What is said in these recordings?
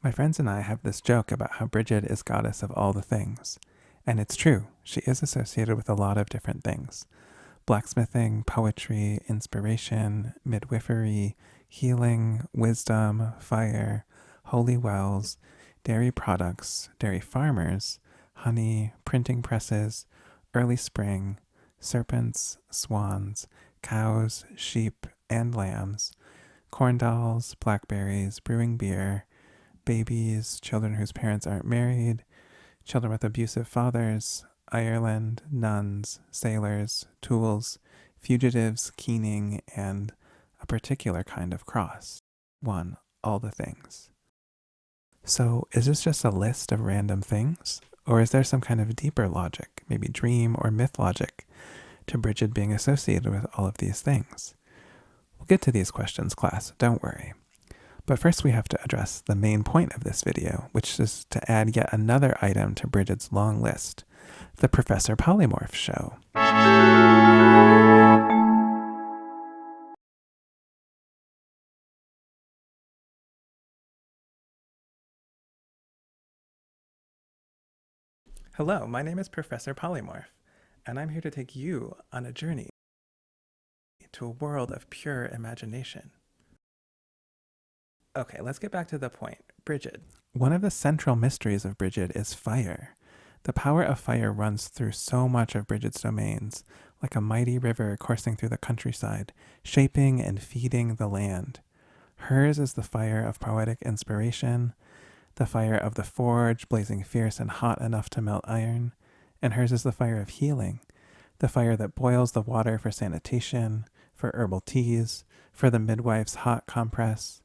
My friends and I have this joke about how Brigid is goddess of all the things. And it's true, she is associated with a lot of different things. Blacksmithing, poetry, inspiration, midwifery, healing, wisdom, fire, holy wells, dairy products, dairy farmers, honey, printing presses, early spring, serpents, swans, cows, sheep, and lambs, corn dolls, blackberries, brewing beer, babies, children whose parents aren't married, children with abusive fathers, Ireland, nuns, sailors, tools, fugitives, keening, and a particular kind of cross. 1. All the things. So is this just a list of random things? Or is there some kind of deeper logic, maybe dream or myth logic, to Brigid being associated with all of these things? We'll get to these questions, class, don't worry. But first we have to address the main point of this video, which is to add yet another item to Brigid's long list, the Professor Polymorph Show. Hello, my name is Professor Polymorph, and I'm here to take you on a journey to a world of pure imagination. Okay, let's get back to the point. Brigid. One of the central mysteries of Brigid is fire. The power of fire runs through so much of Brigid's domains, like a mighty river coursing through the countryside, shaping and feeding the land. Hers is the fire of poetic inspiration, the fire of the forge blazing fierce and hot enough to melt iron, and hers is the fire of healing, the fire that boils the water for sanitation, for herbal teas, for the midwife's hot compress,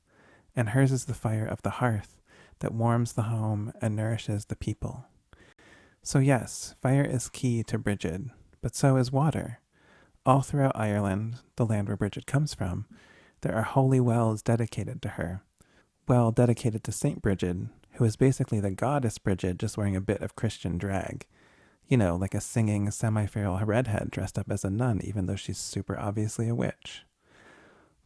and hers is the fire of the hearth that warms the home and nourishes the people. So yes, fire is key to Brigid, but so is water. All throughout Ireland, the land where Brigid comes from, there are holy wells dedicated to her. Well, dedicated to Saint Brigid, who is basically the goddess Brigid just wearing a bit of Christian drag. You know, like a singing, semi-feral redhead dressed up as a nun, even though she's super obviously a witch.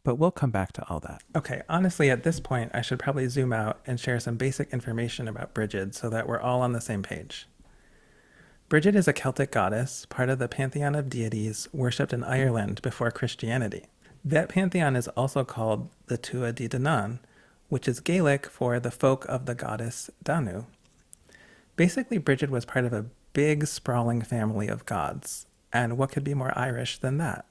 But we'll come back to all that. Okay, honestly, at this point, I should probably zoom out and share some basic information about Brigid so that we're all on the same page. Brigid is a Celtic goddess, part of the pantheon of deities worshipped in Ireland before Christianity. That pantheon is also called the Tuatha Dé Danann, which is Gaelic for the folk of the goddess Danu. Basically, Brigid was part of a big, sprawling family of gods, and what could be more Irish than that?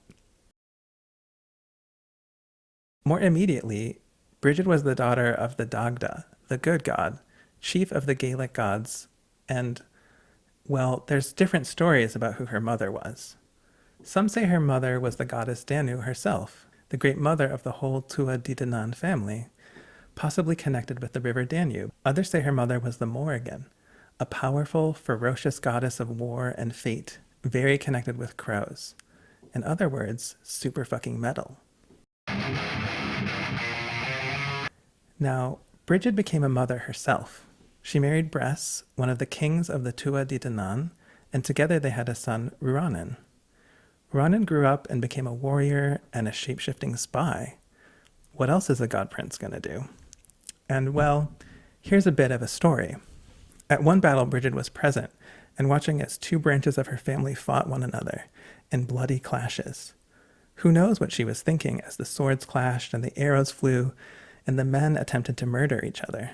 More immediately, Brigid was the daughter of the Dagda, the good god, chief of the Gaelic gods, and, well, there's different stories about who her mother was. Some say her mother was the goddess Danu herself, the great mother of the whole Tuatha Dé Danann family, possibly connected with the river Danube. Others say her mother was the Morrigan, a powerful, ferocious goddess of war and fate, very connected with crows. In other words, super fucking metal. Now, Brigid became a mother herself. She married Bress, one of the kings of the Tuatha Dé Danann, and together they had a son, Ruanan. Ruanan grew up and became a warrior and a shape-shifting spy. What else is a god prince gonna do? And well, here's a bit of a story. At one battle, Brigid was present and watching as two branches of her family fought one another in bloody clashes. Who knows what she was thinking as the swords clashed and the arrows flew and the men attempted to murder each other?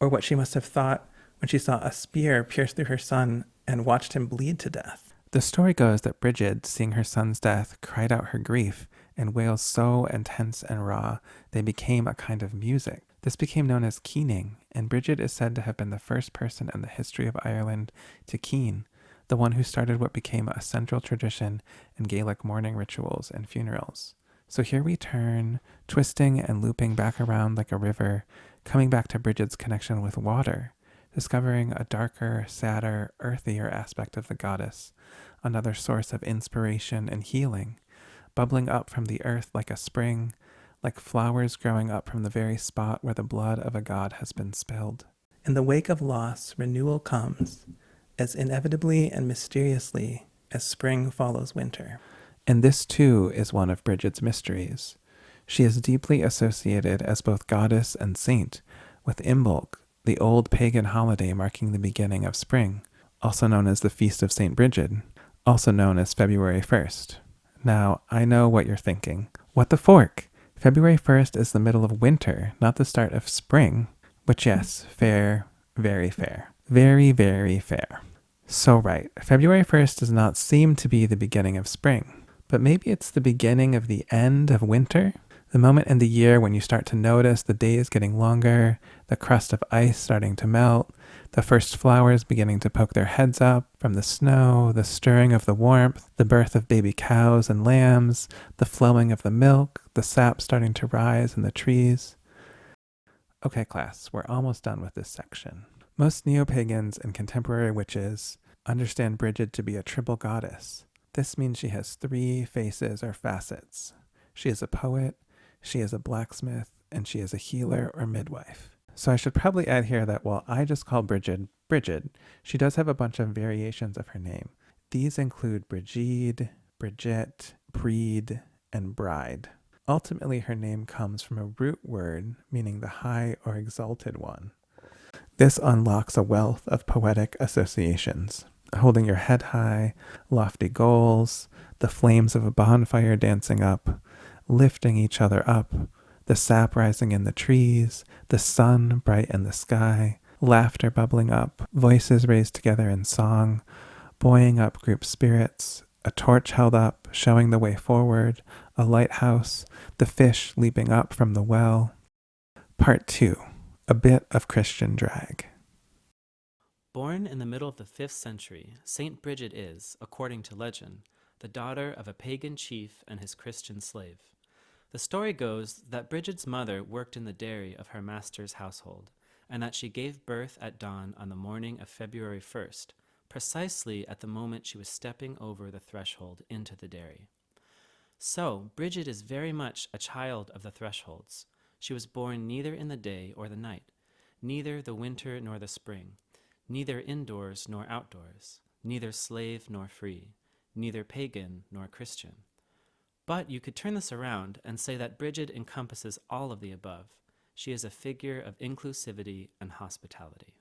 Or what she must have thought when she saw a spear pierce through her son and watched him bleed to death. The story goes that Brigid, seeing her son's death, cried out her grief, and wails so intense and raw they became a kind of music. This became known as keening, and Brigid is said to have been the first person in the history of Ireland to keen, the one who started what became a central tradition in Gaelic mourning rituals and funerals. So here we turn, twisting and looping back around like a river, coming back to Brigid's connection with water, discovering a darker, sadder, earthier aspect of the goddess, another source of inspiration and healing, bubbling up from the earth like a spring, like flowers growing up from the very spot where the blood of a god has been spilled. In the wake of loss, renewal comes, as inevitably and mysteriously as spring follows winter. And this too is one of Brigid's mysteries. She is deeply associated as both goddess and saint with Imbolc, the old pagan holiday marking the beginning of spring, also known as the Feast of St. Brigid, also known as February 1st. Now, I know what you're thinking. What the fork? February 1st is the middle of winter, not the start of spring. Which, yes, fair, very fair. Very, very fair. So right, February 1st does not seem to be the beginning of spring, but maybe it's the beginning of the end of winter? The moment in the year when you start to notice the days getting longer, the crust of ice starting to melt, the first flowers beginning to poke their heads up from the snow, the stirring of the warmth, the birth of baby cows and lambs, the flowing of the milk, the sap starting to rise in the trees. Okay, class, we're almost done with this section. Most neo-pagans and contemporary witches understand Brigid to be a triple goddess. This means she has 3 faces or facets. She is a poet, she is a blacksmith, and she is a healer or midwife. So I should probably add here that while I just call Brigid, she does have a bunch of variations of her name. These include Brigid, Bridget, Breed, and Bride. Ultimately, her name comes from a root word meaning the high or exalted one. This unlocks a wealth of poetic associations. Holding your head high, lofty goals, the flames of a bonfire dancing up, lifting each other up, the sap rising in the trees, the sun bright in the sky, laughter bubbling up, voices raised together in song, buoying up group spirits, a torch held up, showing the way forward, a lighthouse, the fish leaping up from the well. Part 2. A bit of Christian drag. Born in the middle of the 5th century, Saint Brigid is, according to legend, the daughter of a pagan chief and his Christian slave. The story goes that Brigid's mother worked in the dairy of her master's household, and that she gave birth at dawn on the morning of February 1st, precisely at the moment she was stepping over the threshold into the dairy. So, Brigid is very much a child of the thresholds. She was born neither in the day or the night, neither the winter nor the spring, neither indoors nor outdoors, neither slave nor free, neither pagan nor Christian. But you could turn this around and say that Brigid encompasses all of the above. She is a figure of inclusivity and hospitality.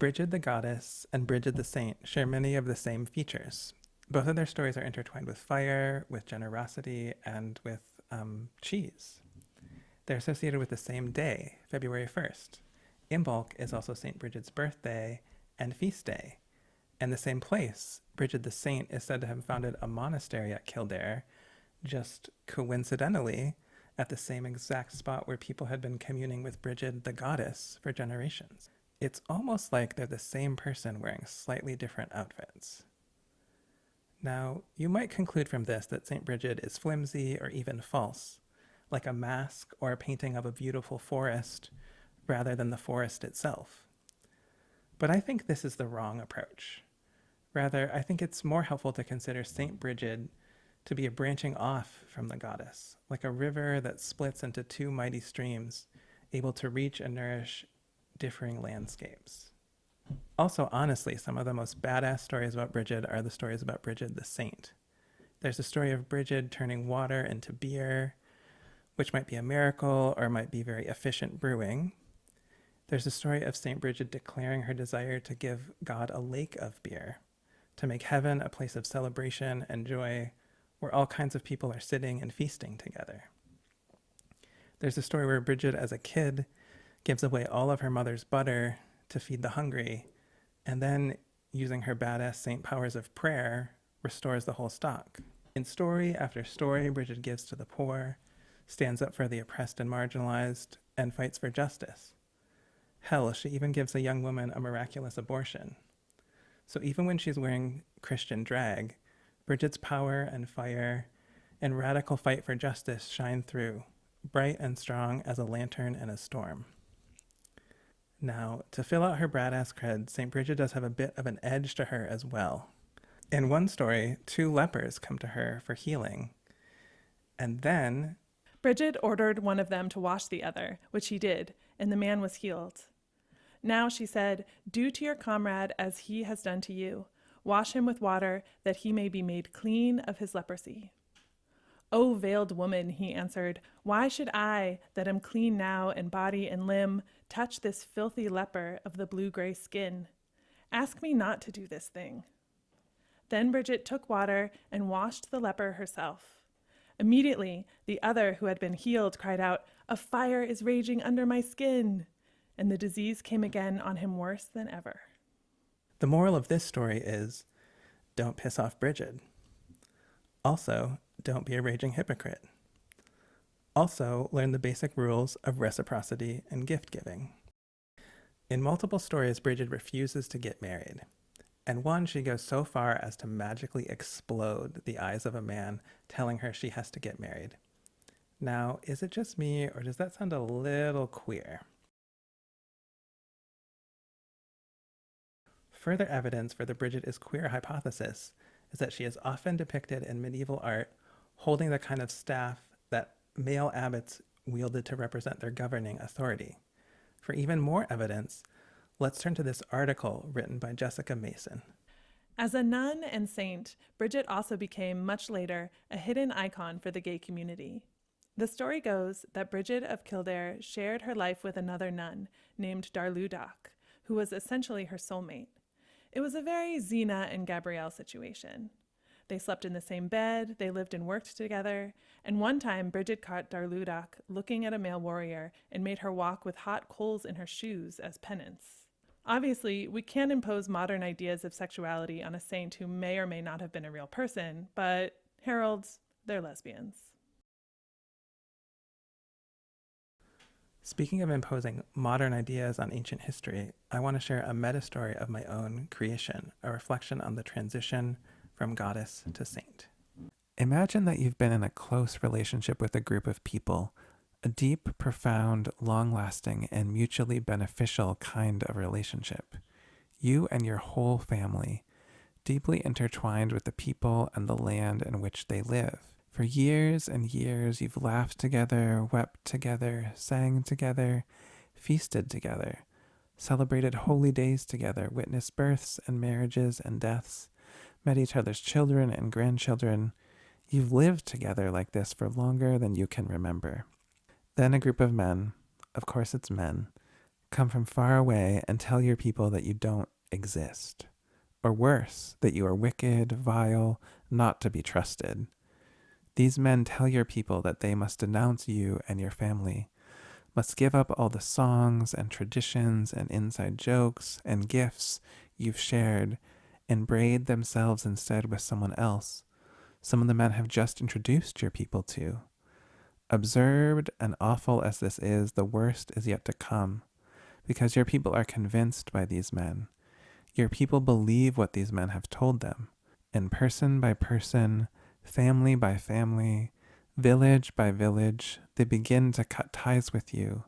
Brigid the goddess and Brigid the saint share many of the same features. Both of their stories are intertwined with fire, with generosity, and with cheese. They're associated with the same day, February 1st. Imbolc is also St. Brigid's birthday and feast day. And the same place, Brigid the saint is said to have founded a monastery at Kildare, just coincidentally at the same exact spot where people had been communing with Brigid the goddess for generations. It's almost like they're the same person wearing slightly different outfits. Now, you might conclude from this that St. Brigid is flimsy or even false, like a mask or a painting of a beautiful forest rather than the forest itself. But I think this is the wrong approach. Rather, I think it's more helpful to consider St. Brigid to be a branching off from the goddess, like a river that splits into 2 mighty streams, able to reach and nourish differing landscapes. Also, honestly, some of the most badass stories about Brigid are the stories about Brigid the saint. There's a story of Brigid turning water into beer, which might be a miracle or might be very efficient brewing. There's a story of St. Brigid declaring her desire to give God a lake of beer, to make heaven a place of celebration and joy where all kinds of people are sitting and feasting together. There's a story where Brigid, as a kid, gives away all of her mother's butter to feed the hungry, and then, using her badass saint powers of prayer, restores the whole stock. In story after story, Brigid gives to the poor, stands up for the oppressed and marginalized, and fights for justice. Hell, she even gives a young woman a miraculous abortion. So even when she's wearing Christian drag, Brigid's power and fire and radical fight for justice shine through, bright and strong as a lantern in a storm. Now, to fill out her badass cred, St. Brigid does have a bit of an edge to her as well. In one story, 2 lepers come to her for healing. And then Brigid ordered one of them to wash the other, which he did, and the man was healed. Now, she said, do to your comrade as he has done to you. Wash him with water, that he may be made clean of his leprosy. "O veiled woman," he answered, "why should I, that am clean now in body and limb, touch this filthy leper of the blue-gray skin? Ask me not to do this thing." Then Bridget took water and washed the leper herself. Immediately, the other who had been healed cried out, "A fire is raging under my skin," and the disease came again on him worse than ever. The moral of this story is, don't piss off Brigid. Also, don't be a raging hypocrite. Also, learn the basic rules of reciprocity and gift giving. In multiple stories, Brigid refuses to get married. And one, she goes so far as to magically explode the eyes of a man, telling her she has to get married. Now, is it just me, or does that sound a little queer? Further evidence for the Brigid is queer hypothesis is that she is often depicted in medieval art holding the kind of staff that male abbots wielded to represent their governing authority. For even more evidence, let's turn to this article written by Jessica Mason. As a nun and saint, Bridget also became, much later, a hidden icon for the gay community. The story goes that Bridget of Kildare shared her life with another nun named Darludac, who was essentially her soulmate. It was a very Xena and Gabrielle situation. They slept in the same bed, they lived and worked together, and one time Bridget caught Darludac looking at a male warrior and made her walk with hot coals in her shoes as penance. Obviously, we can't impose modern ideas of sexuality on a saint who may or may not have been a real person, but heralds, they're lesbians. Speaking of imposing modern ideas on ancient history, I want to share a meta-story of my own creation, a reflection on the transition from goddess to saint. Imagine that you've been in a close relationship with a group of people, a deep, profound, long-lasting, and mutually beneficial kind of relationship. You and your whole family, deeply intertwined with the people and the land in which they live. For years and years, you've laughed together, wept together, sang together, feasted together, celebrated holy days together, witnessed births and marriages and deaths, met each other's children and grandchildren. You've lived together like this for longer than you can remember. Then a group of men, of course it's men, come from far away and tell your people that you don't exist. Or worse, that you are wicked, vile, not to be trusted. These men tell your people that they must denounce you and your family, must give up all the songs and traditions and inside jokes and gifts you've shared, and braid themselves instead with someone else, someone the men have just introduced your people to. Absurd and awful as this is, the worst is yet to come, because your people are convinced by these men. Your people believe what these men have told them, and person by person, family by family, village by village, they begin to cut ties with you,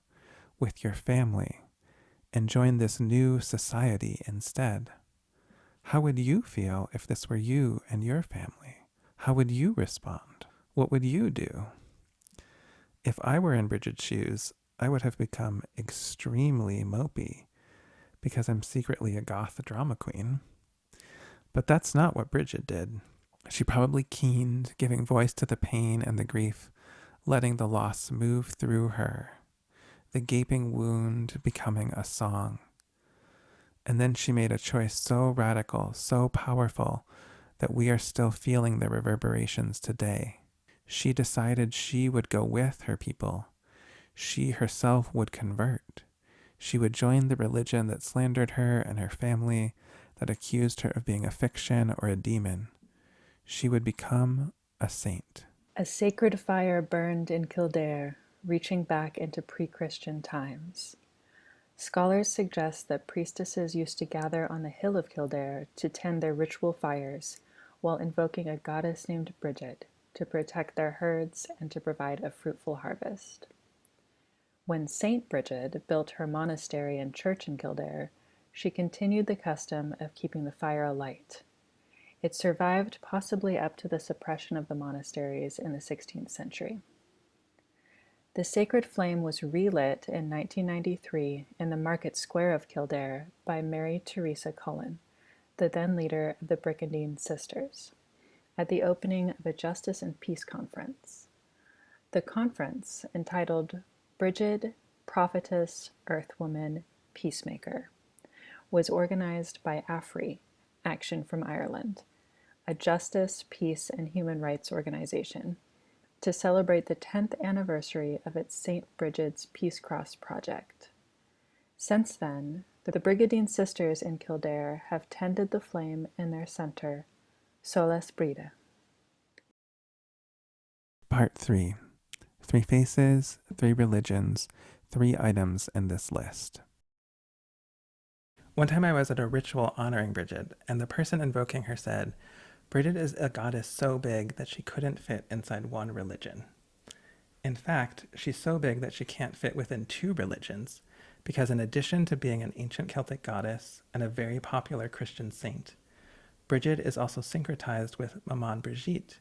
with your family, and join this new society instead. How would you feel if this were you and your family? How would you respond? What would you do? If I were in Brigid's shoes, I would have become extremely mopey, because I'm secretly a goth drama queen. But that's not what Brigid did. She probably keened, giving voice to the pain and the grief, letting the loss move through her, the gaping wound becoming a song. And then she made a choice so radical, so powerful, that we are still feeling the reverberations today. She decided she would go with her people. She herself would convert. She would join the religion that slandered her and her family, that accused her of being a fiction or a demon. She would become a saint. A sacred fire burned in Kildare, reaching back into pre-Christian times. Scholars suggest that priestesses used to gather on the hill of Kildare to tend their ritual fires while invoking a goddess named Brigid to protect their herds and to provide a fruitful harvest. When Saint Brigid built her monastery and church in Kildare, she continued the custom of keeping the fire alight. It survived possibly up to the suppression of the monasteries in the 16th century. The sacred flame was relit in 1993 in the market square of Kildare by Mary Teresa Cullen, the then leader of the Brigandine Sisters. at the opening of a Justice and Peace Conference. The conference, entitled Brigid, Prophetess, Earthwoman, Peacemaker, was organized by AFRI, Action from Ireland, a justice, peace, and human rights organization, to celebrate the 10th anniversary of its St. Brigid's Peace Cross project. Since then, the Brigidine sisters in Kildare have tended the flame in their centre, Solas Bride. Part 3. 3 faces, 3 religions, 3 items in this list. One time I was at a ritual honoring Brigid, and the person invoking her said, "Brigid is a goddess so big that she couldn't fit inside one religion." In fact, she's so big that she can't fit within 2 religions, because in addition to being an ancient Celtic goddess and a very popular Christian saint, Brigid is also syncretized with Mama Brigitte,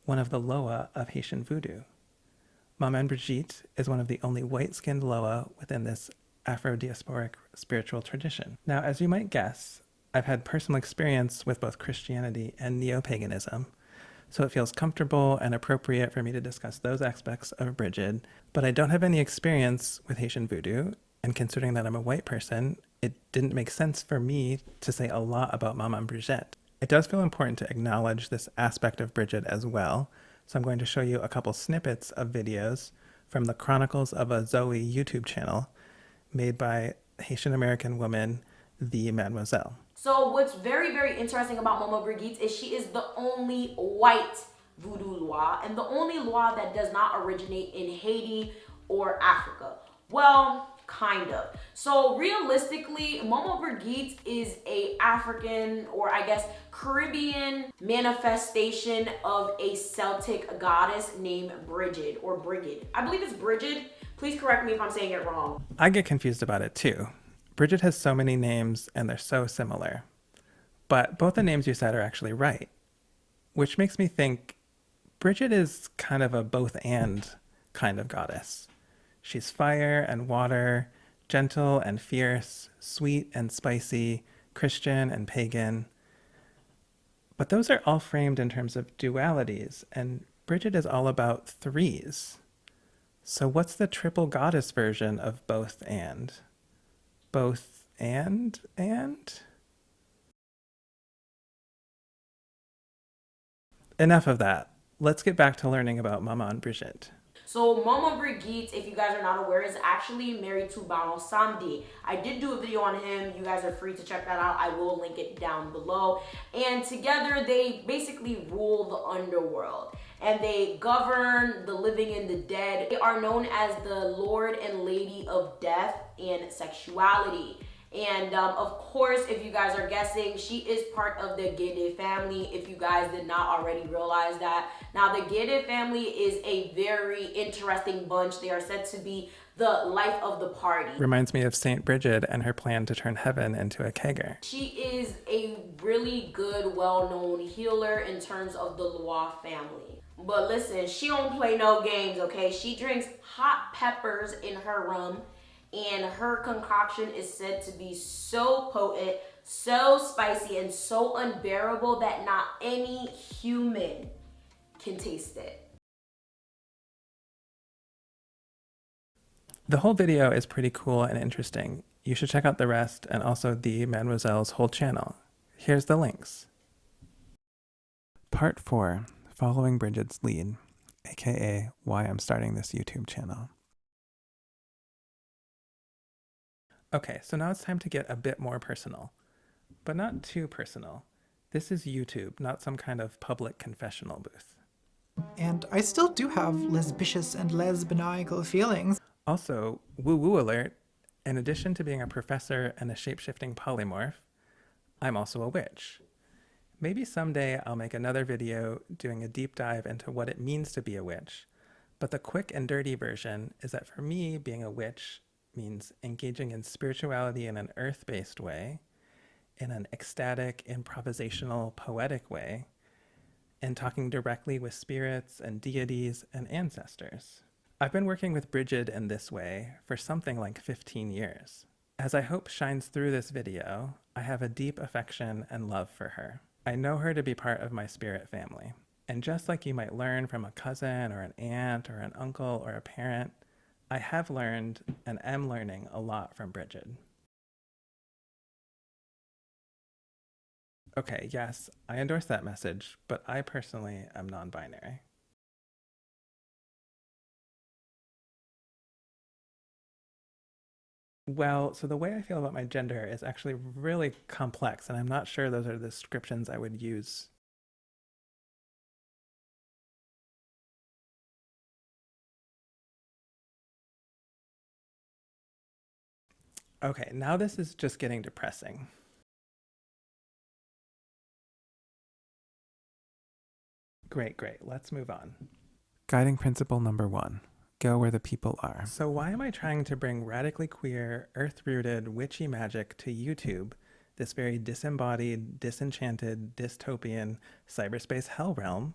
one of the Loa of Haitian voodoo. Mama Brigitte is one of the only white-skinned Loa within this Afro-diasporic spiritual tradition. Now, as you might guess, I've had personal experience with both Christianity and neo-paganism, so it feels comfortable and appropriate for me to discuss those aspects of Brigid, but I don't have any experience with Haitian voodoo, and considering that I'm a white person, it didn't make sense for me to say a lot about Mama Brigitte. It does feel important to acknowledge this aspect of Brigid as well, so I'm going to show you a couple snippets of videos from the Chronicles of a Zoe YouTube channel made by Haitian American woman, the Mademoiselle. So what's very, very interesting about Mama Brigitte is she is the only white voodoo Loa and the only Loa that does not originate in Haiti or Africa. Well, kind of. So realistically, Mama Brigitte is a African, or I guess Caribbean manifestation of a Celtic goddess named Brigid or Brigid. I believe it's Brigid. Please correct me if I'm saying it wrong. I get confused about it too. Brigid has so many names and they're so similar. But both the names you said are actually right, which makes me think Brigid is kind of a both and kind of goddess. She's fire and water, gentle and fierce, sweet and spicy, Christian and pagan. But those are all framed in terms of dualities, and Brigid is all about 3s. So what's the triple goddess version of both and? Both and? Enough of that. Let's get back to learning about Mama Brigitte. So Mama Brigitte, if you guys are not aware, is actually married to Baron Samedi. I did do a video on him. You guys are free to check that out. I will link it down below. And together they basically rule the underworld. And they govern the living and the dead. They are known as the Lord and Lady of Death and Sexuality. And of course, if you guys are guessing, she is part of the Gede family, if you guys did not already realize that. Now, the Gede family is a very interesting bunch. They are said to be the life of the party. Reminds me of Saint Brigid and her plan to turn heaven into a kegger. She is a really good, well-known healer in terms of the Loa family. But listen, she don't play no games, okay? She drinks hot peppers in her rum. And her concoction is said to be so potent, so spicy, and so unbearable that not any human can taste it. The whole video is pretty cool and interesting. You should check out the rest and also the Mademoiselle's whole channel. Here's the links. Part 4, Following Brigid's Lead, aka why I'm starting this YouTube channel. Okay, so now it's time to get a bit more personal, but not too personal. This is YouTube, not some kind of public confessional booth. And I still do have lesbicious and lesbinical feelings. Also, woo-woo alert, in addition to being a professor and a shape-shifting polymorph, I'm also a witch. Maybe someday I'll make another video doing a deep dive into what it means to be a witch, but the quick and dirty version is that for me, being a witch means engaging in spirituality in an earth-based way, in an ecstatic, improvisational, poetic way, and talking directly with spirits and deities and ancestors. I've been working with Brigid in this way for something like 15 years. As I hope shines through this video, I have a deep affection and love for her. I know her to be part of my spirit family. And just like you might learn from a cousin or an aunt or an uncle or a parent, I have learned and am learning a lot from Brigid. Okay, yes, I endorse that message, but I personally am non-binary. Well, so the way I feel about my gender is actually really complex, and I'm not sure those are the descriptions I would use. Okay, now this is just getting depressing. Great, let's move on. Guiding principle number 1. Go where the people are. So why am I trying to bring radically queer, earth-rooted, witchy magic to YouTube, this very disembodied, disenchanted, dystopian cyberspace hell realm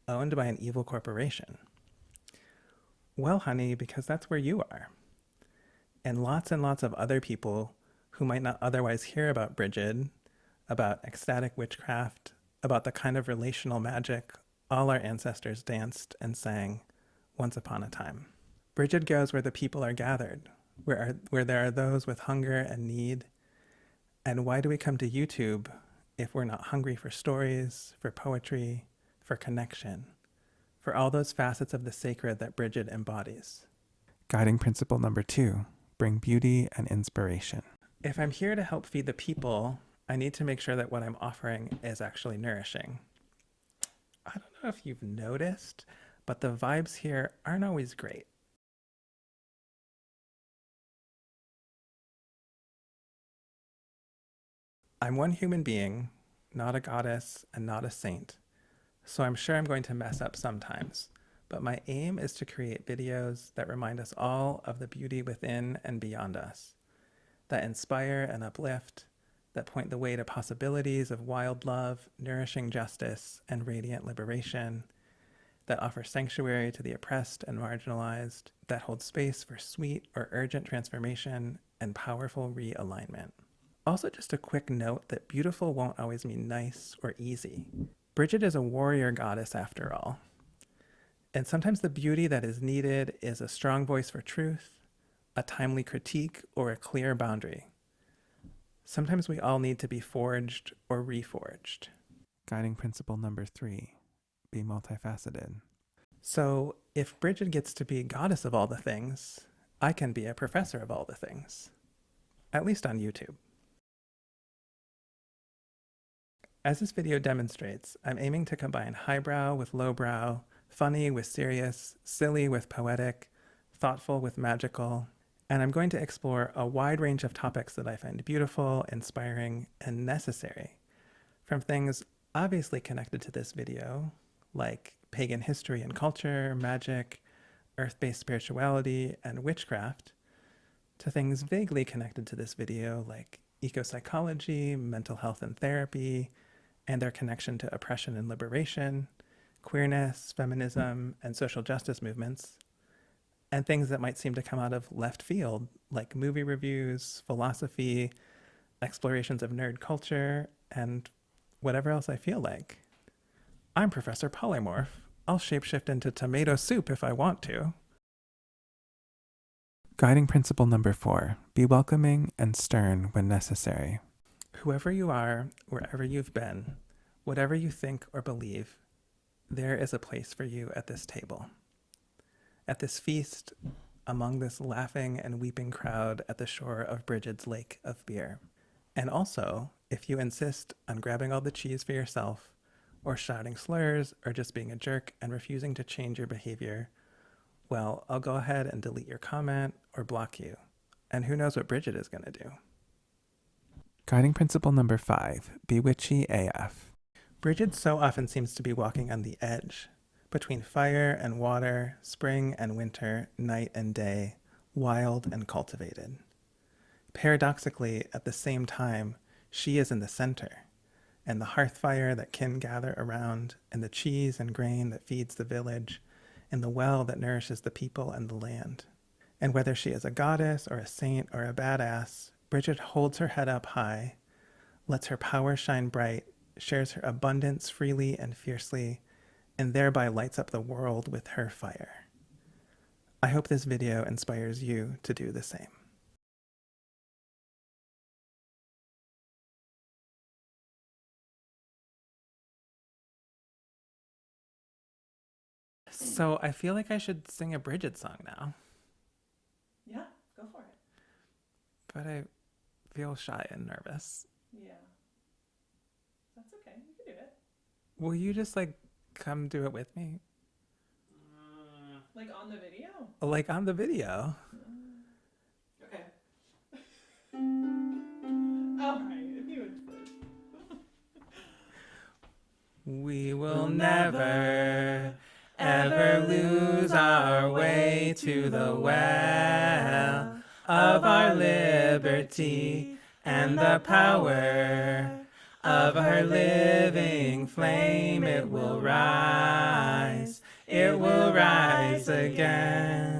owned by an evil corporation? Well, honey, because that's where you are. And lots of other people who might not otherwise hear about Brigid, about ecstatic witchcraft, about the kind of relational magic all our ancestors danced and sang once upon a time. Brigid goes where the people are gathered, where there are those with hunger and need. And why do we come to YouTube if we're not hungry for stories, for poetry, for connection, for all those facets of the sacred that Brigid embodies? Guiding principle number 2, bring beauty and inspiration. If I'm here to help feed the people, I need to make sure that what I'm offering is actually nourishing. I don't know if you've noticed, but the vibes here aren't always great. I'm one human being, not a goddess and not a saint, so I'm sure I'm going to mess up sometimes, but my aim is to create videos that remind us all of the beauty within and beyond us, that inspire and uplift, that point the way to possibilities of wild love, nourishing justice, and radiant liberation, that offer sanctuary to the oppressed and marginalized, that hold space for sweet or urgent transformation and powerful realignment. Also, just a quick note that beautiful won't always mean nice or easy. Brigid is a warrior goddess after all. And sometimes the beauty that is needed is a strong voice for truth, a timely critique, or a clear boundary. Sometimes we all need to be forged or reforged. Guiding principle number 3, be multifaceted. So if Brigid gets to be goddess of all the things, I can be a professor of all the things. At least on YouTube. As this video demonstrates, I'm aiming to combine highbrow with lowbrow, funny with serious, silly with poetic, thoughtful with magical, and I'm going to explore a wide range of topics that I find beautiful, inspiring, and necessary, from things obviously connected to this video, like pagan history and culture, magic, earth-based spirituality, and witchcraft, to things vaguely connected to this video, like eco-psychology, mental health and therapy, and their connection to oppression and liberation, queerness, feminism, and social justice movements, and things that might seem to come out of left field, like movie reviews, philosophy, explorations of nerd culture, and whatever else I feel like. I'm Professor Polymorph. I'll shapeshift into tomato soup if I want to. Guiding principle number 4, be welcoming and stern when necessary. Whoever you are, wherever you've been, whatever you think or believe, there is a place for you at this table. At this feast, among this laughing and weeping crowd at the shore of Brigid's lake of beer. And also, if you insist on grabbing all the cheese for yourself, or shouting slurs, or just being a jerk and refusing to change your behavior, well, I'll go ahead and delete your comment or block you. And who knows what Brigid is going to do. Guiding principle number 5, be witchy AF. Brigid so often seems to be walking on the edge, between fire and water, spring and winter, night and day, wild and cultivated. Paradoxically, at the same time, she is in the center, and the hearth fire that kin gather around, and the cheese and grain that feeds the village, and the well that nourishes the people and the land. And whether she is a goddess or a saint or a badass, Brigid holds her head up high, lets her power shine bright, shares her abundance freely and fiercely, and thereby lights up the world with her fire. I hope this video inspires you to do the same. So I feel like I should sing a Brigid song now, Yeah, go for it. but I feel shy and nervous. Yeah. That's okay. You can do it. Will you just come do it with me? Like on the video? Like on the video. Okay. All right, if you would please. We will never, ever lose our way to the well of our liberty and the power of her living flame. It will rise again.